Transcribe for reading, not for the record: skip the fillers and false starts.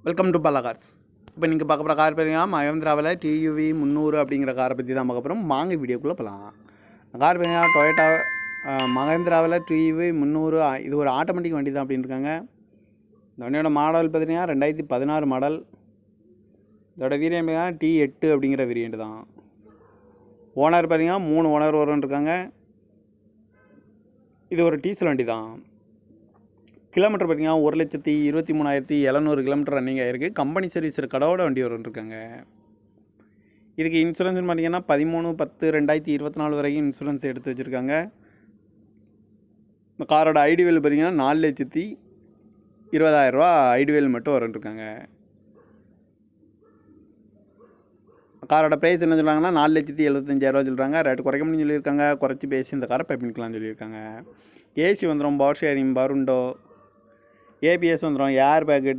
Welcome to Bhalla cars. இப்போ நீங்கள் பார்க்க போகிற கார் பார்த்தீங்கன்னா மஹேந்திராவில் டியூவி 300 அப்படிங்கிற காரை பற்றி தான் பார்க்க போகிறோம். வாங்க வீடியோக்குள்ளே போகலாம். கார் பார்த்தீங்கன்னா டொயோட்டா மஹேந்திராவில் டியூவி 300. இது ஒரு ஆட்டோமேட்டிக் வண்டி தான் அப்படின்னு இருக்காங்க. இந்த வண்டியோட மாடல் பார்த்தீங்கன்னா 2016 மாடல். இதோட வேரியன்ட் பார்த்தீங்கன்னா T8 அப்படிங்கிற வேரியன்ட் தான். ஓனர் பார்த்தீங்கன்னா 3 ஓனர் வரும்னு இருக்காங்க. இது ஒரு டீசல் வண்டி தான். கிலோமீட்டர் பார்த்தீங்கன்னா 1,23,700 கிலோமீட்டர் ரன்னிங் ஆகிருக்கு. கம்பெனி சர்வீஸ் கடவோட வண்டி வரும்ருக்காங்க. இதுக்கு இன்சூரன்ஸ்னு பார்த்தீங்கன்னா 13/10/2024 வரைக்கும் இன்சூரன்ஸ் எடுத்து வச்சுருக்காங்க. இந்த காரோட ஐடி வேல் பார்த்தீங்கன்னா 4,20,000 ரூபா ஐடி வேல் மட்டும் வரும்ருக்காங்க. காரோட ப்ரைஸ் என்ன சொல்கிறாங்கன்னா 4,75,000 சொல்கிறாங்க. ரேட்டு குறைக்க முடியும்னு சொல்லியிருக்காங்க. குறைச்சி பேசி இந்த காரை பண்ணிக்கலாம்னு சொல்லியிருக்காங்க. ஏசி வந்துடும், power sharing, power window, ABS வந்துடும், ஏர் பேக்கு,